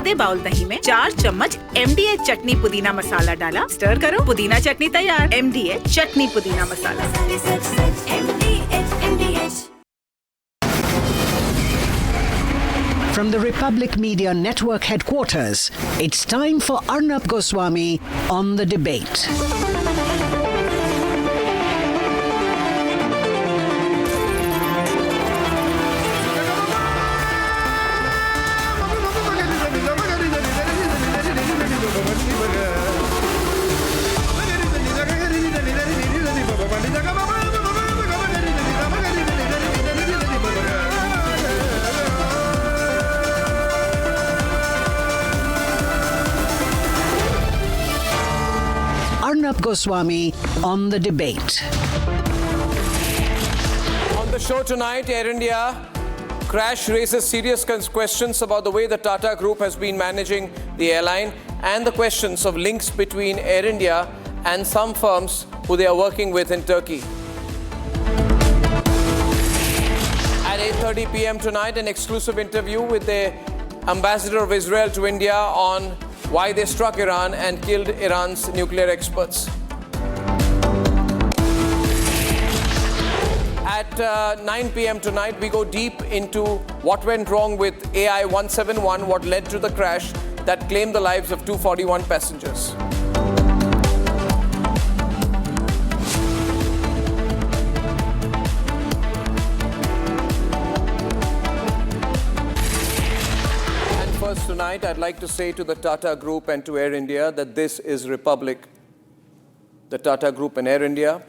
आधे बाउल दही में 4 चम्मच MDH चटनी पुदीना मसाला डाला, स्टर करो, पुदीना चटनी तैयार। MDH चटनी पुदीना मसाला। From the Republic Media Network headquarters, it's time for Arnab Goswami on the debate. Arnab Goswami on the debate. On the show tonight, Air India crash raises serious questions about the way the Tata Group has been managing the airline and the questions of links between Air India and some firms who they are working with in Turkey. At 8:30 p.m. tonight, an exclusive interview with the ambassador of Israel to India on why they struck Iran and killed Iran's nuclear experts. At 9 p.m. tonight, we go deep into what went wrong with AI 171, what led to the crash that claimed the lives of 241 passengers. First tonight, I'd like to say to the Tata Group and to Air India that this is Republic. The Tata Group and Air India,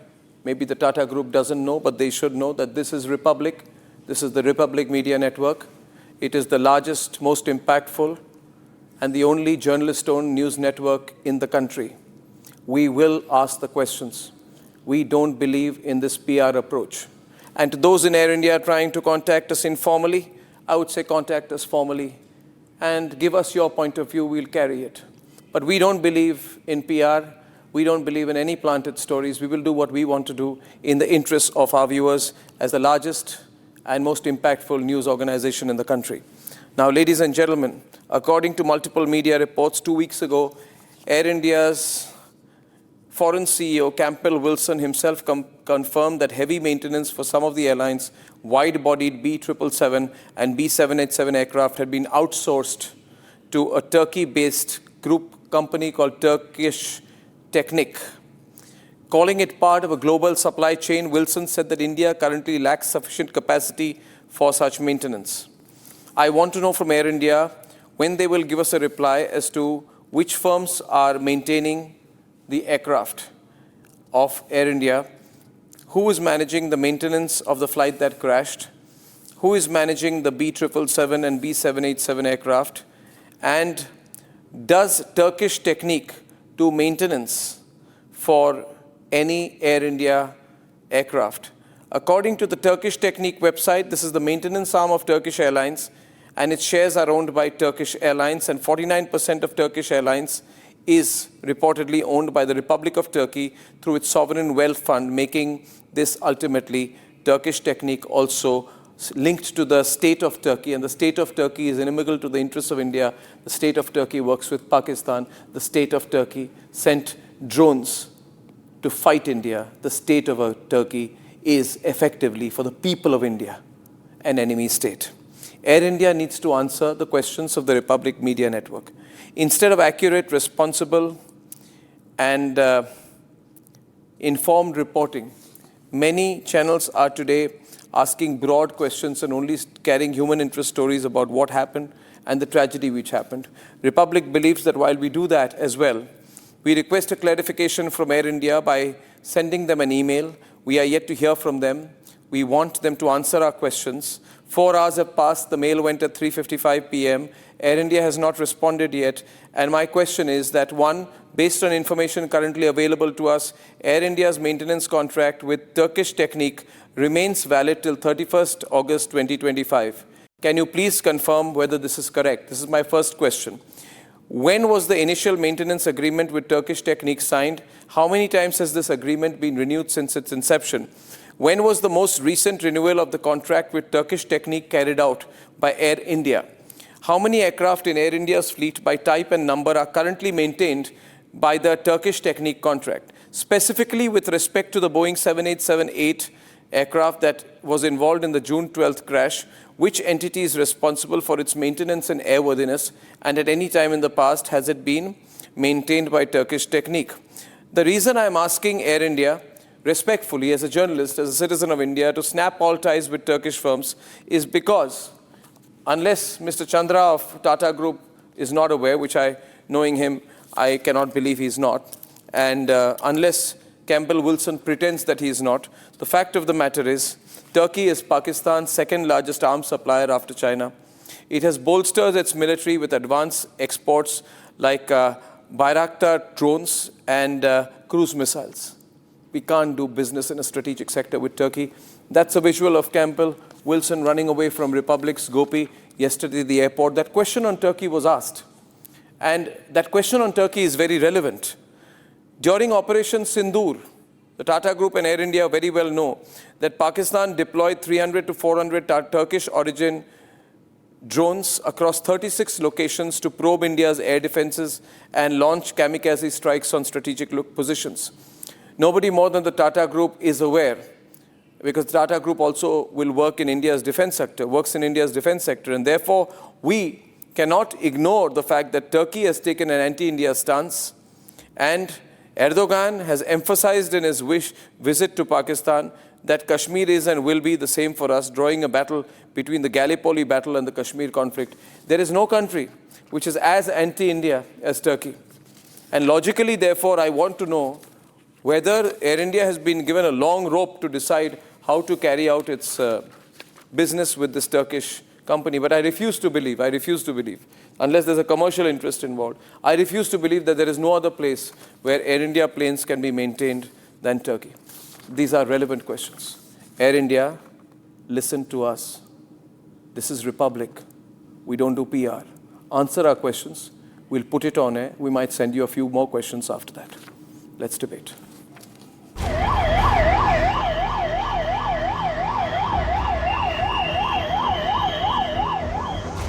maybe the Tata Group doesn't know, but they should know that this is Republic. This is the Republic Media Network. It is the largest, most impactful, and the only journalist-owned news network in the country. We will ask the questions. We don't believe in this PR approach. And to those in Air India trying to contact us informally, I would say contact us formally and give us your point of view, we'll carry it. But we don't believe in PR. We don't believe in any planted stories. We will do what we want to do in the interests of our viewers as the largest and most impactful news organization in the country. Now, ladies and gentlemen, according to multiple media reports, 2 weeks ago, Air India's foreign CEO, Campbell Wilson, himself confirmed that heavy maintenance for some of the airlines' wide-bodied B777 and B787 aircraft had been outsourced to a Turkey-based group company called Turkish Technic. Calling it part of a global supply chain, Wilson said that India currently lacks sufficient capacity for such maintenance. I want to know from Air India when they will give us a reply as to which firms are maintaining the aircraft of Air India, who is managing the maintenance of the flight that crashed, who is managing the B777 and B787 aircraft, and does Turkish Technic do maintenance for any Air India aircraft? According to the Turkish Technic website, this is the maintenance arm of Turkish Airlines, and its shares are owned by Turkish Airlines, and 49% of Turkish Airlines is reportedly owned by the Republic of Turkey through its sovereign wealth fund, making this ultimately Turkish Technic also linked to the state of Turkey. And the state of Turkey is inimical to the interests of India. The state of Turkey works with Pakistan. The state of Turkey sent drones to fight India. The state of Turkey is effectively, for the people of India, an enemy state. Air India needs to answer the questions of the Republic Media Network. Instead of accurate, responsible, and informed reporting, many channels are today asking broad questions and only carrying human interest stories about what happened and the tragedy which happened. Republic believes that while we do that as well, we request a clarification from Air India by sending them an email. We are yet to hear from them. We want them to answer our questions. 4 hours have passed. The mail went at 3:55 p.m. Air India has not responded yet. And my question is that, one, based on information currently available to us, Air India's maintenance contract with Turkish Technic remains valid till 31st August 2025. Can you please confirm whether this is correct? This is my first question. When was the initial maintenance agreement with Turkish Technic signed? How many times has this agreement been renewed since its inception? When was the most recent renewal of the contract with Turkish Technic carried out by Air India? How many aircraft in Air India's fleet by type and number are currently maintained by the Turkish Technique contract? Specifically with respect to the Boeing 787-8 aircraft that was involved in the June 12th crash, which entity is responsible for its maintenance and airworthiness, and at any time in the past has it been maintained by Turkish Technique? The reason I'm asking Air India, respectfully as a journalist, as a citizen of India, to snap all ties with Turkish firms is because unless Mr. Chandra of Tata Group is not aware, which knowing him, I cannot believe he's not, and unless Campbell Wilson pretends that he is not, the fact of the matter is Turkey is Pakistan's second largest arms supplier after China. It has bolstered its military with advanced exports like Bayraktar drones and cruise missiles. We can't do business in a strategic sector with Turkey. That's a visual of Campbell Wilson running away from Republic's Gopi yesterday at the airport. That question on Turkey was asked. And that question on Turkey is very relevant. During Operation Sindoor, the Tata Group and Air India very well know that Pakistan deployed 300 to 400 Turkish origin drones across 36 locations to probe India's air defenses and launch kamikaze strikes on strategic positions. Nobody more than the Tata Group is aware, because the Tata Group also will work in India's defense sector, and therefore we cannot ignore the fact that Turkey has taken an anti-India stance, and Erdogan has emphasized in his visit to Pakistan that Kashmir is and will be the same for us, drawing a battle between the Gallipoli battle and the Kashmir conflict. There is no country which is as anti-India as Turkey. And logically, therefore, I want to know whether Air India has been given a long rope to decide how to carry out its business with this Turkish company. But I refuse to believe, unless there's a commercial interest involved, I refuse to believe that there is no other place where Air India planes can be maintained than Turkey. These are relevant questions. Air India, listen to us. This is Republic. We don't do PR. Answer our questions. We'll put it on air. We might send you a few more questions after that. Let's debate.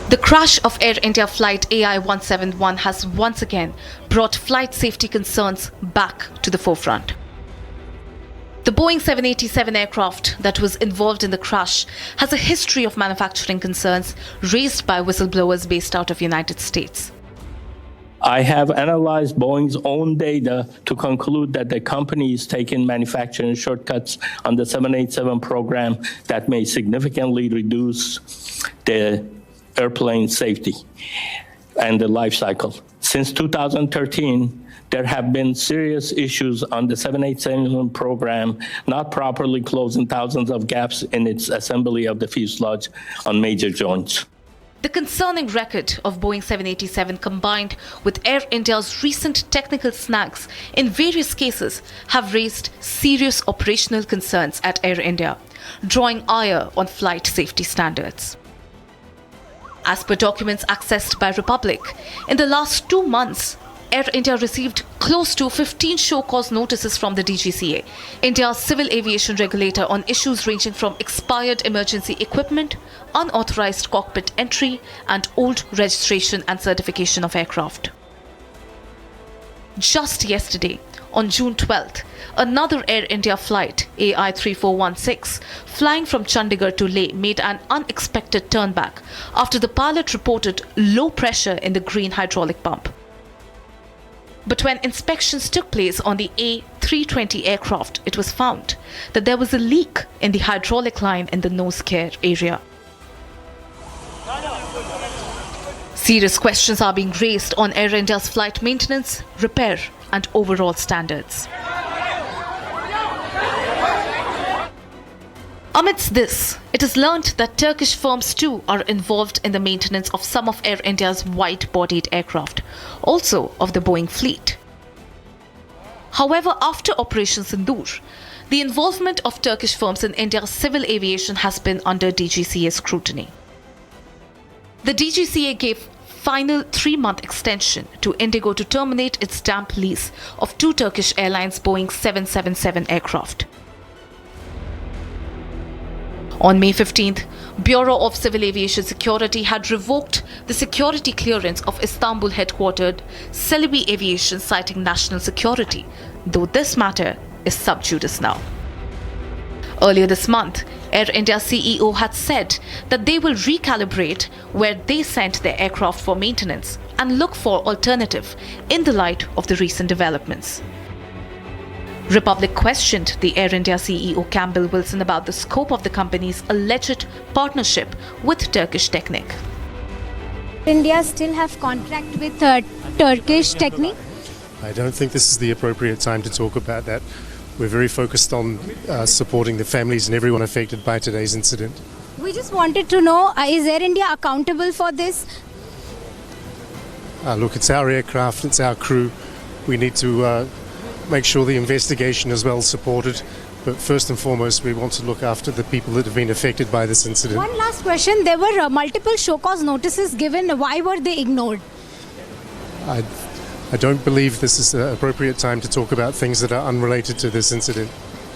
The crash of Air India flight AI-171 has once again brought flight safety concerns back to the forefront. The Boeing 787 aircraft that was involved in the crash has a history of manufacturing concerns raised by whistleblowers based out of the United States. I have analyzed Boeing's own data to conclude that the company is taking manufacturing shortcuts on the 787 program that may significantly reduce the airplane safety and the life cycle. Since 2013, there have been serious issues on the 787 program, not properly closing thousands of gaps in its assembly of the fuselage on major joints. The concerning record of Boeing 787 combined with Air India's recent technical snags in various cases have raised serious operational concerns at Air India, drawing ire on flight safety standards. As per documents accessed by Republic, in the last 2 months, Air India received close to 15 show cause notices from the DGCA, India's civil aviation regulator, on issues ranging from expired emergency equipment, unauthorized cockpit entry, and old registration and certification of aircraft. Just yesterday, on June 12th, another Air India flight, AI-3416, flying from Chandigarh to Leh, made an unexpected turnback after the pilot reported low pressure in the green hydraulic pump. But when inspections took place on the A320 aircraft, it was found that there was a leak in the hydraulic line in the nose gear area. Serious questions are being raised on Air India's flight maintenance, repair, and overall standards. Amidst this, it is learnt that Turkish firms too are involved in the maintenance of some of Air India's wide-bodied aircraft, also of the Boeing fleet. However, after Operation Sindoor, the involvement of Turkish firms in India's civil aviation has been under DGCA scrutiny. The DGCA gave final 3-month extension to Indigo to terminate its damp lease of 2 Turkish Airlines Boeing 777 aircraft. On May 15th, Bureau of Civil Aviation Security had revoked the security clearance of Istanbul-headquartered Celebi Aviation, citing national security, though this matter is sub judice now. Earlier this month, Air India CEO had said that they will recalibrate where they sent their aircraft for maintenance and look for alternative in the light of the recent developments. Republic questioned the Air India CEO Campbell Wilson about the scope of the company's alleged partnership with Turkish Technic. India still have contract with Turkish Technic? I don't think this is the appropriate time to talk about that. We're very focused on supporting the families and everyone affected by today's incident. We just wanted to know, is Air India accountable for this? Look, it's our aircraft, it's our crew. We need to make sure the investigation is well supported. But first and foremost, we want to look after the people that have been affected by this incident. One last question. There were multiple show cause notices given. Why were they ignored? I don't believe this is the appropriate time to talk about things that are unrelated to this incident.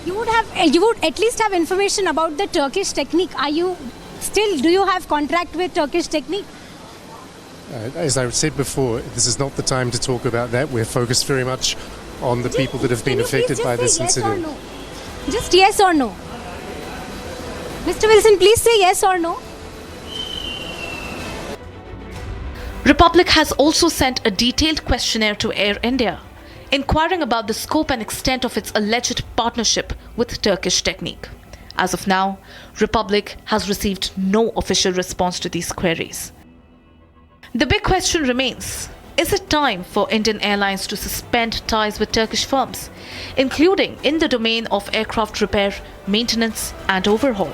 You would at least have information about the Turkish Technic. Do you have contract with Turkish Technic? As I said before, this is not the time to talk about that. We're focused very much on the people that have been affected by this incident. No? Just yes or no. Mr. Wilson, please say yes or no. Republic has also sent a detailed questionnaire to Air India, inquiring about the scope and extent of its alleged partnership with Turkish Technic. As of now, Republic has received no official response to these queries. The big question remains: is it time for Indian Airlines to suspend ties with Turkish firms, including in the domain of aircraft repair, maintenance, and overhaul?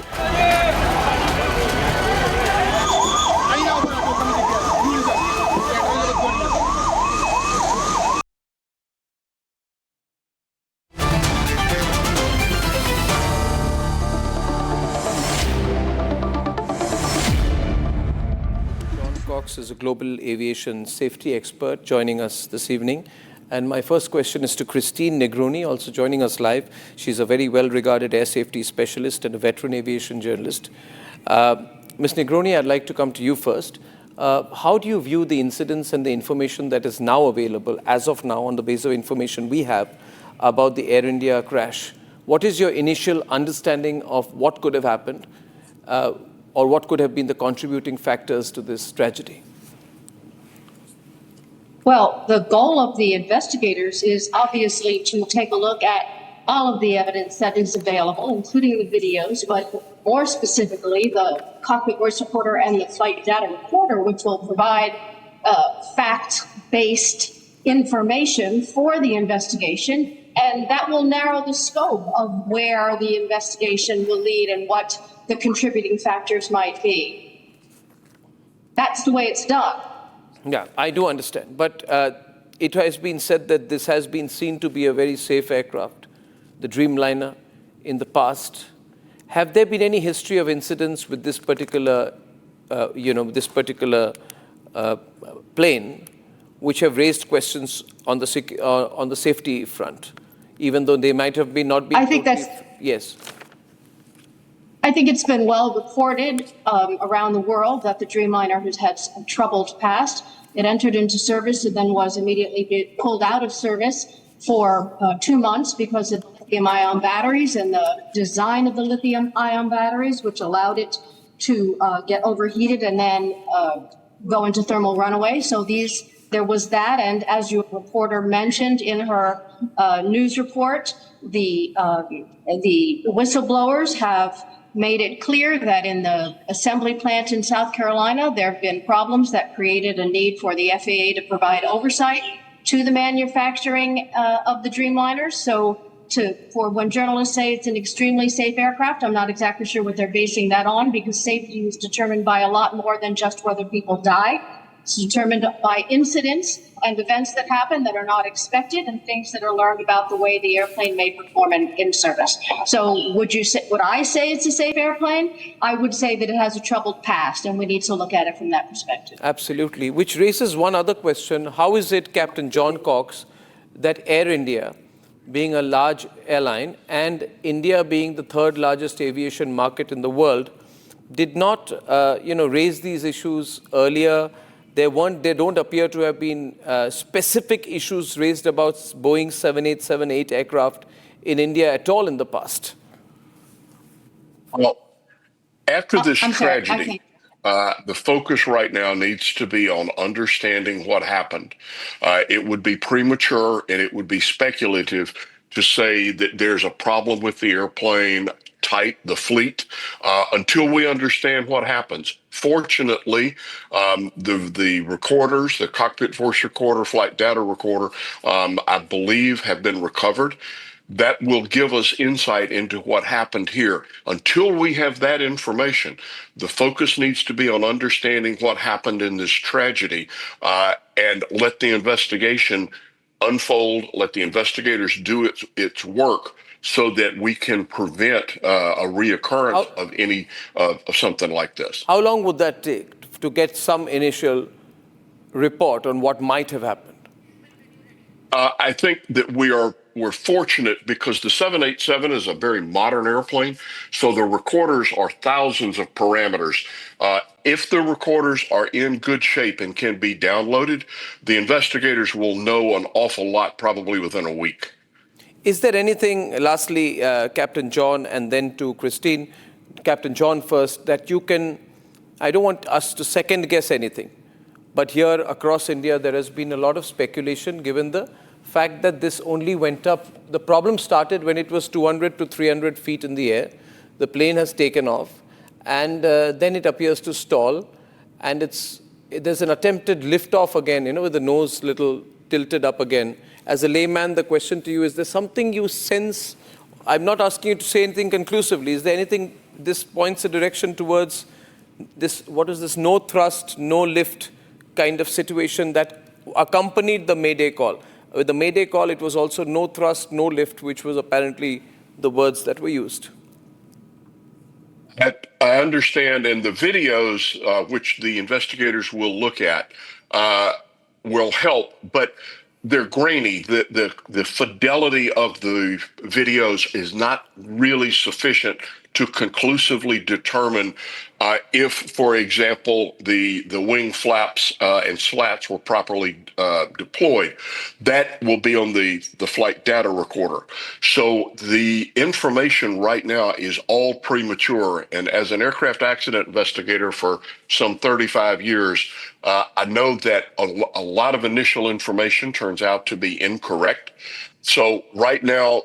Is a global aviation safety expert joining us this evening. And my first question is to Christine Negroni, also joining us live. She's a very well-regarded air safety specialist and a veteran aviation journalist. Ms. Negroni, I'd like to come to you first. How do you view the incidents and the information that is now available, as of now, on the basis of information we have about the Air India crash? What is your initial understanding of what could have happened? Or what could have been the contributing factors to this tragedy? Well, the goal of the investigators is obviously to take a look at all of the evidence that is available, including the videos, but more specifically, the cockpit voice recorder and the flight data recorder, which will provide fact-based information for the investigation. And that will narrow the scope of where the investigation will lead and what the contributing factors might be. That's the way it's done. Yeah, I do understand. But it has been said that this has been seen to be a very safe aircraft, the Dreamliner, in the past. Have there been any history of incidents with this particular, plane, which have raised questions on the safety front, even though they might have been not been? I think yes. I think it's been well reported around the world that the Dreamliner has had a troubled past. It entered into service and then was immediately pulled out of service for 2 months because of lithium-ion batteries and the design of the lithium-ion batteries, which allowed it to get overheated and then go into thermal runaway. So there was that, and as your reporter mentioned in her news report, the whistleblowers have made it clear that in the assembly plant in South Carolina, there have been problems that created a need for the FAA to provide oversight to the manufacturing of the Dreamliners. So for when journalists say it's an extremely safe aircraft, I'm not exactly sure what they're basing that on, because safety is determined by a lot more than just whether people die. It's determined by incidents and events that happen that are not expected and things that are learned about the way the airplane may perform in service. So would I say it's a safe airplane? I would say that it has a troubled past, and we need to look at it from that perspective. Absolutely. Which raises one other question. How is it, Captain John Cox, that Air India, being a large airline and India being the third largest aviation market in the world, did not, raise these issues earlier. They don't appear to have been specific issues raised about Boeing 787-8 aircraft in India at all in the past. Well, after this I'm sorry, I tragedy, can't. the focus right now needs to be on understanding what happened. It would be premature and it would be speculative to say that there's a problem with the airplane, the fleet, until we understand what happens. Fortunately, the recorders, the cockpit voice recorder, flight data recorder, I believe have been recovered. That will give us insight into what happened here. Until we have that information, the focus needs to be on understanding what happened in this tragedy, and let the investigation unfold, let the investigators do its work so that we can prevent a reoccurrence of any of something like this. How long would that take to get some initial report on what might have happened? I think that we're fortunate because the 787 is a very modern airplane, so the recorders are thousands of parameters. If the recorders are in good shape and can be downloaded, the investigators will know an awful lot probably within a week. Is there anything, lastly, Captain John, and then to Christine, Captain John first, that you can, I don't want us to second guess anything, but here across India, there has been a lot of speculation given the fact that this only went up. The problem started when it was 200 to 300 feet in the air. The plane has taken off, and then it appears to stall, and there's an attempted lift-off again, with the nose little tilted up again. As a layman, the question to you is there something you sense? I'm not asking you to say anything conclusively. Is there anything this points a direction towards this? What is this no thrust, no lift kind of situation that accompanied the Mayday call? With the Mayday call, it was also no thrust, no lift, which was apparently the words that were used. I understand, and the videos which the investigators will look at will help, but they're grainy. The fidelity of the videos is not really sufficient to conclusively determine if, for example, the wing flaps and slats were properly deployed. That will be on the flight data recorder. So the information right now is all premature. And as an aircraft accident investigator for some 35 years, I know that a lot of initial information turns out to be incorrect. So right now,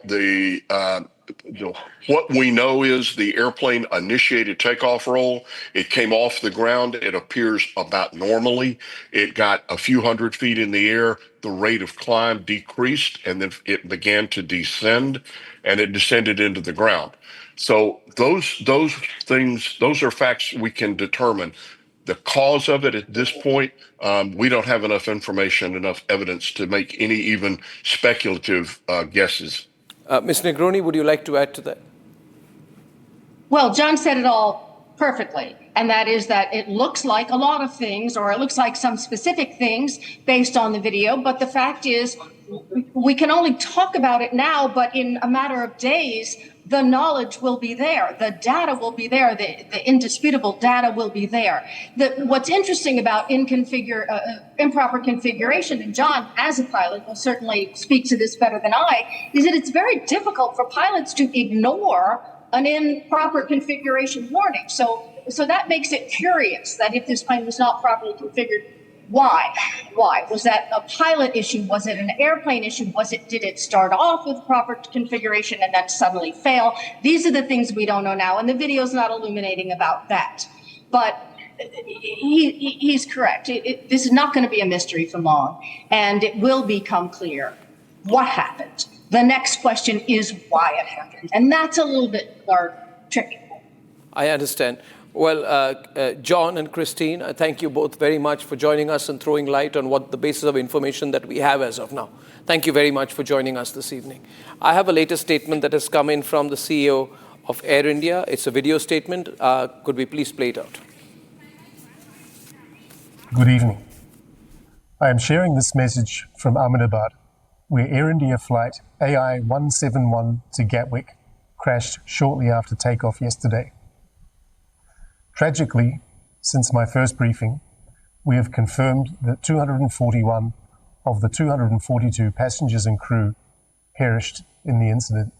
what we know is the airplane initiated takeoff roll. It came off the ground. It appears about normally. It got a few hundred feet in the air. The rate of climb decreased, and then it began to descend, and it descended into the ground. So those things, those are facts we can determine. The cause of it at this point, we don't have enough information, enough evidence to make any even speculative guesses. Ms. Negroni, would you like to add to that? Well, John said it all perfectly, and that is that it looks like a lot of things, or it looks like some specific things based on the video, but the fact is we can only talk about it now, but in a matter of days, the knowledge will be there, the data will be there, the indisputable data will be there. What's interesting about improper configuration, and John, as a pilot, will certainly speak to this better than I, is that it's very difficult for pilots to ignore an improper configuration warning. So that makes it curious that if this plane was not properly configured, why? Was that a pilot issue? Was it an airplane issue? Did it start off with proper configuration and then suddenly fail? These are the things we don't know now, and the video's not illuminating about that. But he's correct. This is not going to be a mystery for long, and it will become clear what happened. The next question is why it happened, and that's a little bit more tricky. I understand. Well, John and Christine, I thank you both very much for joining us and throwing light on what the basis of information that we have as of now. Thank you very much for joining us this evening. I have a latest statement that has come in from the CEO of Air India. It's a video statement. Could we please play it out? Good evening. I am sharing this message from Ahmedabad, where Air India flight AI 171 to Gatwick crashed shortly after takeoff yesterday. Tragically, since my first briefing, we have confirmed that 241 of the 242 passengers and crew perished in the incident.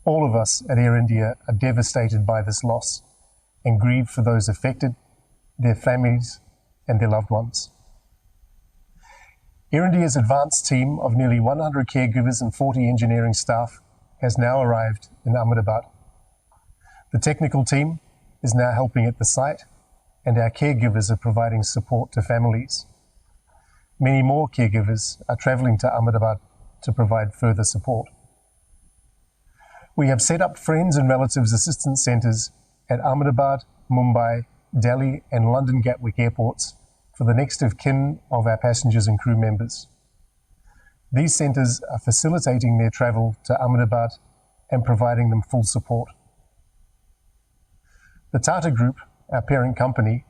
All of us at Air India are devastated by this loss and grieve for those affected, their families, and their loved ones. Air India's advanced team of nearly 100 caregivers and 40 engineering staff has now arrived in Ahmedabad. The technical team is now helping at the site, and our caregivers are providing support to families. Many more caregivers are travelling to Ahmedabad to provide further support. We have set up Friends and Relatives Assistance Centres at Ahmedabad, Mumbai, Delhi and London Gatwick airports for the next of kin of our passengers and crew members. These centres are facilitating their travel to Ahmedabad and providing them full support. The Tata Group, our parent company,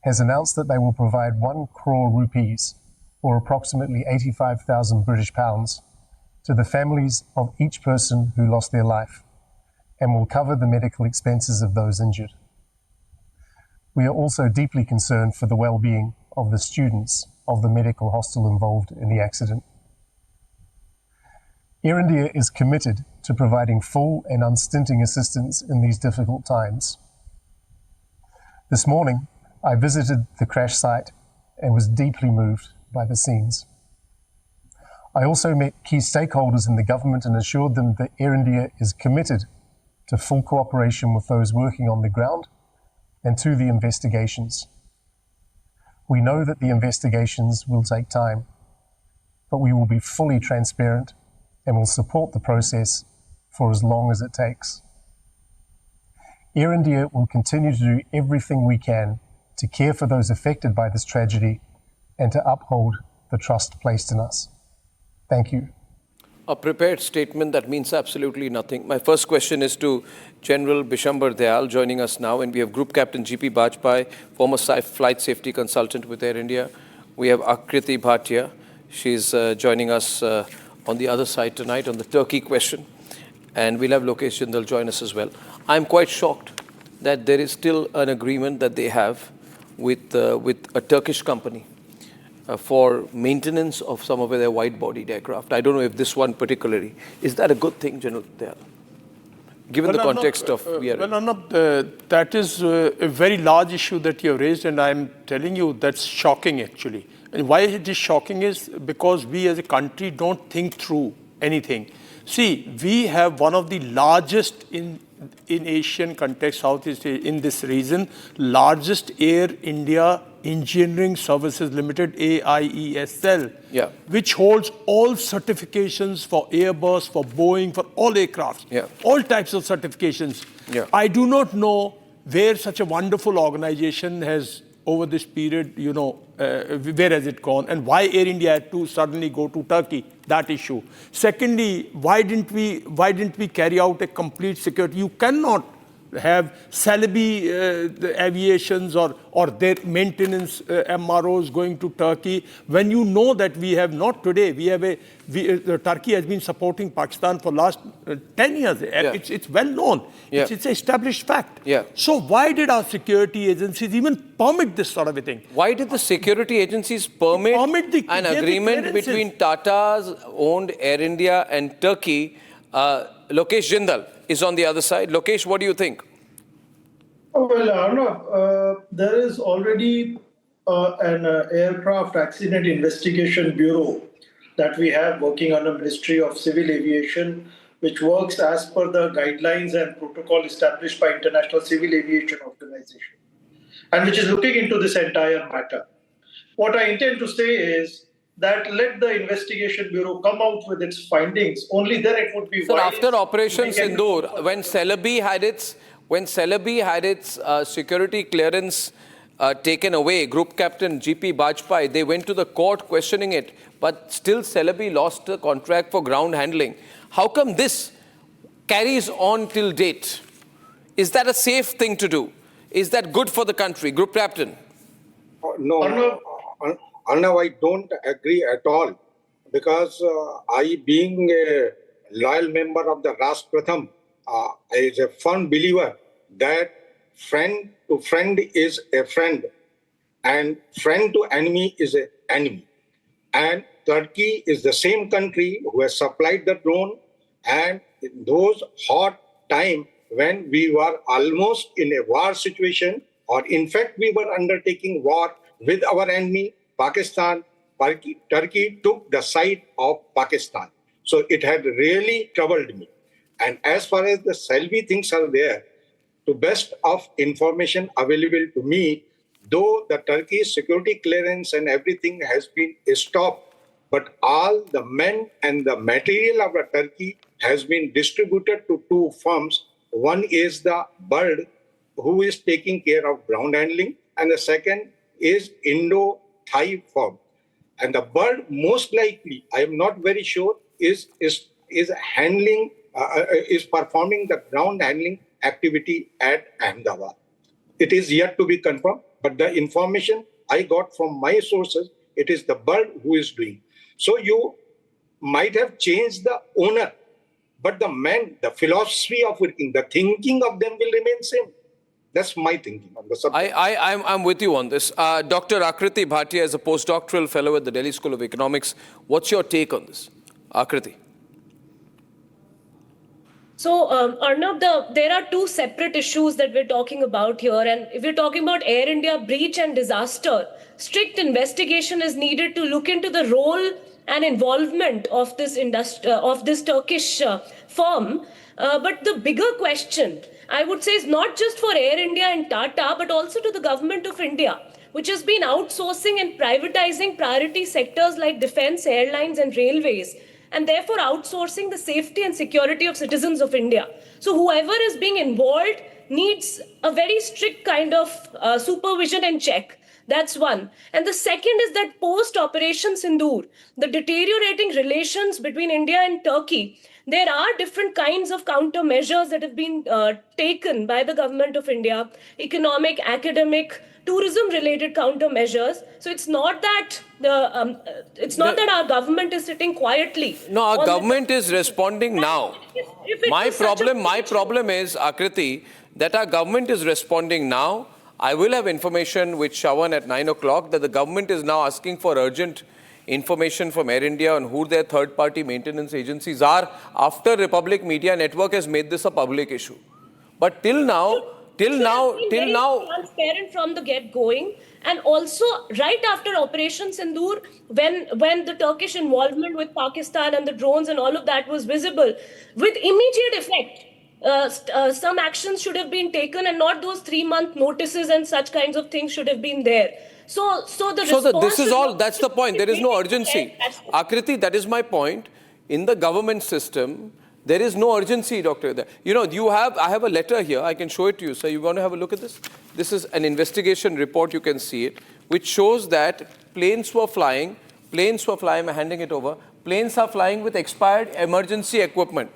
has announced that they will provide 1 crore rupees, or approximately 85,000 British pounds, to the families of each person who lost their life and will cover the medical expenses of those injured. We are also deeply concerned for the well-being of the students of the medical hostel involved in the accident. Air India is committed to providing full and unstinting assistance in these difficult times. This morning, I visited the crash site and was deeply moved by the scenes. I also met key stakeholders in the government and assured them that Air India is committed to full cooperation with those working on the ground and to the investigations. We know that the investigations will take time, but we will be fully transparent and will support the process for as long as it takes. Air India will continue to do everything we can to care for those affected by this tragedy and to uphold the trust placed in us. Thank you. A prepared statement that means absolutely nothing. My first question is to General Bishambar Dayal, joining us now, and we have Group Captain G.P. Bajpai, former flight safety consultant with Air India. We have Akriti Bhatia. She's joining us on the other side tonight on the Turkey question. And we'll have Lokesh Jindal join us as well. I'm quite shocked that there is still an agreement that they have with a Turkish company for maintenance of some of their wide-bodied aircraft. I don't know if this one particularly. Is that a good thing, General Dayal? Given the context of... Arnab, that is a very large issue that you have raised, and I'm telling you that's shocking actually. And why it is shocking is because we as a country don't think through anything. See, we have one of the largest in Asian context, Southeast Asia, in this region, largest Air India Engineering Services Limited, AIESL, which holds all certifications for Airbus, for Boeing, for all aircraft, all types of certifications. I do not know where such a wonderful organization has, over this period, where has it gone, and why Air India had to suddenly go to Turkey, that issue. Secondly, why didn't we carry out a complete security? You cannot have Celebi the aviations or their maintenance MROs going to Turkey when you know that we have not today. Turkey has been supporting Pakistan for last 10 years. It's well known. It's an established fact. So why did our security agencies even permit this sort of a thing? Why did the security agencies permit an agreement between Tata's owned Air India and Turkey? Lokesh Jindal is on the other side. Lokesh, what do you think? Well, Arnab, there is already an aircraft accident investigation bureau that we have working under Ministry of Civil Aviation, which works as per the guidelines and protocol established by International Civil Aviation Organization, and which is looking into this entire matter. What I intend to say is that let the investigation bureau come out with its findings. Only then it would be. So after Operation Sindoor, when Celebi had its security clearance taken away, Group Captain G.P. Bajpai, they went to the court questioning it, but still Celebi lost the contract for ground handling. How come this carries on till date? Is that a safe thing to do? Is that good for the country? Group Captain? No, Arnab, I don't agree at all, because I, being a loyal member of the Rashtratham, is a firm believer that friend to friend is a friend and friend to enemy is an enemy. And Turkey is the same country who has supplied the drone, and in those hot times when we were almost in a war situation, or in fact we were undertaking war with our enemy, Pakistan, Turkey took the side of Pakistan. So it had really troubled me. And as far as the Selvi things are there, to best of information available to me, though the Turkey's security clearance and everything has been stopped, but all the men and the material of the Turkey has been distributed to two firms. One is the Bird, who is taking care of ground handling, and the second is Indo-Thai firm. And the Bird, most likely, I am not very sure, is handling, is performing the ground handling activity at Ahmedabad. It is yet to be confirmed, but the information I got from my sources, it is the Bird who is doing. So you might have changed the owner, but the man, the philosophy of working, the thinking of them will remain same. That's my thinking on the subject. I'm with you on this. Dr. Akriti Bhatia is a postdoctoral fellow at the Delhi School of Economics. What's your take on this? Akriti. So, Arnab, there are two separate issues that we're talking about here. And if we're talking about Air India breach and disaster, strict investigation is needed to look into the role and involvement of this Turkish firm. But the bigger question, I would say, is not just for Air India and Tata, but also to the government of India, which has been outsourcing and privatizing priority sectors like defense, airlines, and railways, and therefore outsourcing the safety and security of citizens of India. So whoever is being involved needs a very strict kind of supervision and check. That's one. And the second is that post-Operation Sindoor, the deteriorating relations between India and Turkey, there are different kinds of countermeasures that have been taken by the government of India, economic, academic, tourism-related countermeasures. So it's not that our government is sitting quietly. No, our government is responding now. My problem is, Akriti, that our government is responding now. I will have information with Shawan at 9 o'clock that the government is now asking for urgent information from Air India on who their third-party maintenance agencies are after Republic Media Network has made this a public issue. But till now, transparent from the get-going, and also right after Operation Sindoor, when the Turkish involvement with Pakistan and the drones and all of that was visible, with immediate effect, some actions should have been taken, and not those 3-month notices and such kinds of things should have been there. This is all. That's the point. There is no urgency. Akriti, that is my point. In the government system, there is no urgency, Doctor. I have a letter here. I can show it to you. So you want to have a look at this? This is an investigation report. You can see it, which shows that planes were flying. I'm handing it over. Planes are flying with expired emergency equipment.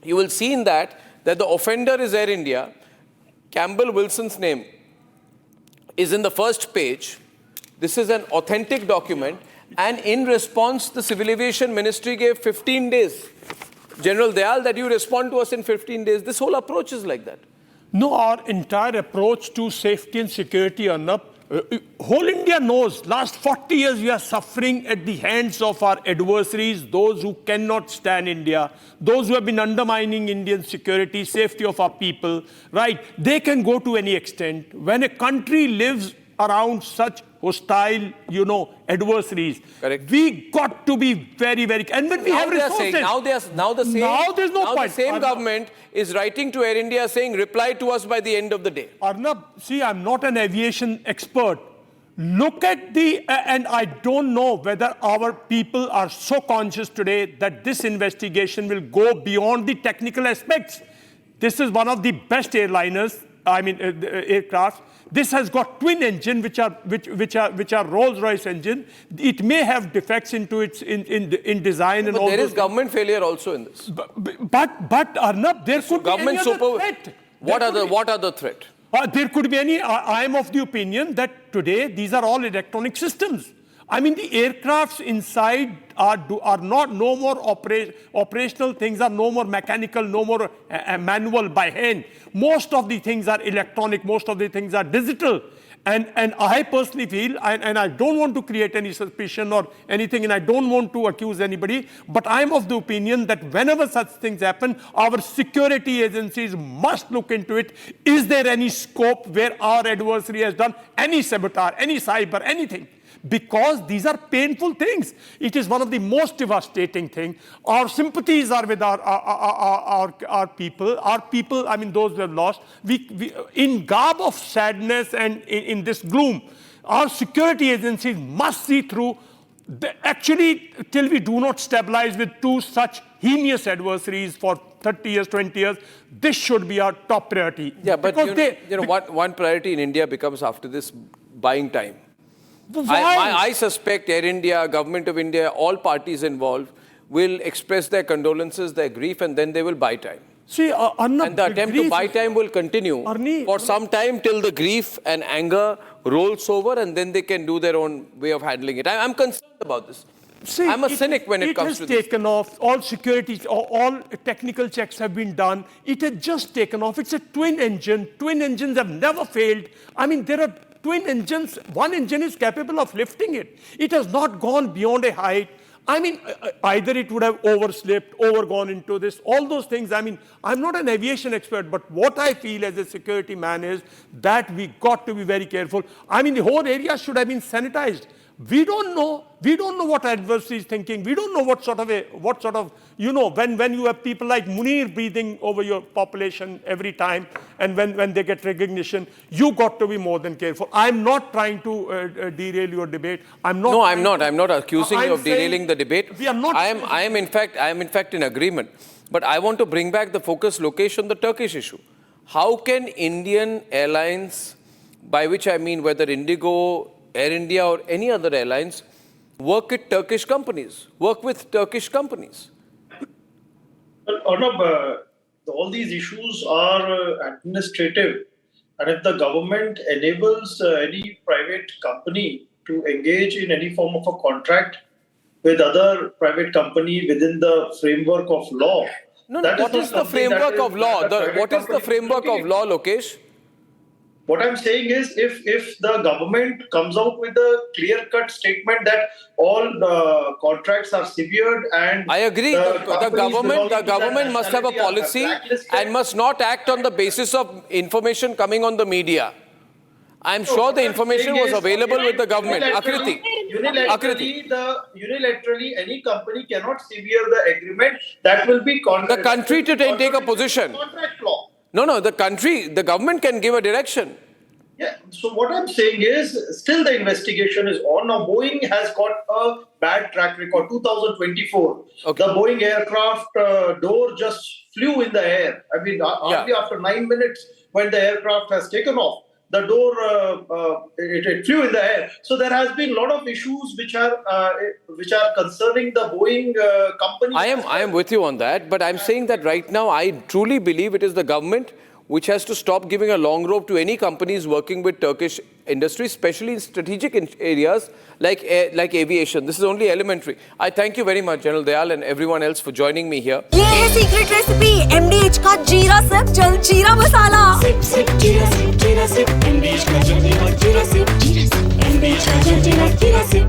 You will see in that the offender is Air India. Campbell Wilson's name is in the first page. This is an authentic document. And in response, the Civil Aviation Ministry gave 15 days. General Dayal, that you respond to us in 15 days. This whole approach is like that. No, our entire approach to safety and security, Arnab, whole India knows last 40 years we are suffering at the hands of our adversaries, those who cannot stand India, those who have been undermining Indian security, safety of our people, right? They can go to any extent. When a country lives around such hostile, adversaries, correct, we got to be very, very, and when we have resources. There's no point. The same government is writing to Air India saying, reply to us by the end of the day. Arnab, see, I'm not an aviation expert. Look at and I don't know whether our people are so conscious today that this investigation will go beyond the technical aspects. This is one of the best aircraft. This has got twin engine, which are Rolls-Royce engine. It may have defects into its in design and all. But there is government failure also in this. But Arnab, there could be any other threat. What are the threat? There could be any. I am of the opinion that today these are all electronic systems. I mean, the aircrafts inside are not no more operational things, are no more mechanical, no more manual by hand. Most of the things are electronic, most of the things are digital. And I personally feel, and I don't want to create any suspicion or anything, and I don't want to accuse anybody, but I'm of the opinion that whenever such things happen, our security agencies must look into it. Is there any scope where our adversary has done any sabotage, any cyber, anything? Because these are painful things. It is one of the most devastating things. Our sympathies are with our people. Our people, I mean, those who have lost. We in garb of sadness and in this gloom, our security agencies must see through. Actually, till we do not stabilize with two such heinous adversaries for 30 years, 20 years, this should be our top priority. Yeah, but one priority in India becomes after this buying time. I suspect Air India, Government of India, all parties involved will express their condolences, their grief, and then they will buy time. See, and the attempt to buy time will continue for some time till the grief and anger rolls over, and then they can do their own way of handling it. I'm concerned about this. See, I'm a cynic when it comes to this. It has taken off. All security, all technical checks have been done. It has just taken off. It's a twin engine. Twin engines have never failed. I mean, there are twin engines. One engine is capable of lifting it. It has not gone beyond a height. I mean, either it would have overslept, overgone into this, all those things. I mean, I'm not an aviation expert, but what I feel as a security man is that we got to be very careful. I mean, the whole area should have been sanitized. We don't know what adversary is thinking. We don't know what sort of, you know, when you have people like Munir breathing over your population every time, and when they get recognition, you got to be more than careful. I'm not trying to derail your debate. I'm not. No, I'm not. I'm not accusing you of derailing the debate. We are not. I am in fact in agreement. But I want to bring back the focus location, the Turkish issue. How can Indian airlines, by which I mean whether Indigo, Air India or any other airlines, work with Turkish companies? Well, Arnab, all these issues are administrative. And if the government enables any private company to engage in any form of a contract with other private company within the framework of law. No, what is the framework of law? What is the framework of law, Lokesh? What I'm saying is, if the government comes out with a clear-cut statement that all the contracts are severed and I agree. The government must have a policy and must not act on the basis of information coming on the media. I'm sure the information was available with the government. Unilaterally, any company cannot sever the agreement. That will be the country to take a position. Contract law. No, the government can give a direction. Yeah, so what I'm saying is, still the investigation is on. Now, Boeing has got a bad track record. 2024, the Boeing aircraft door just flew in the air. I mean, only after 9 minutes when the aircraft has taken off, the door, it flew in the air. So there has been a lot of issues which are concerning the Boeing company. I am with you on that, but I'm saying that right now I truly believe it is the government which has to stop giving a long rope to any companies working with Turkish industry, especially in strategic areas like aviation. This is only elementary. I thank you very much, General Dayal, and everyone else for joining me here. ये है secret recipe, MDH का जीरा SIP, जल जीरा मसाला. Sip जीरा SIP, MDH का जल जीरा सिप, MDH का जल जीरा सिप.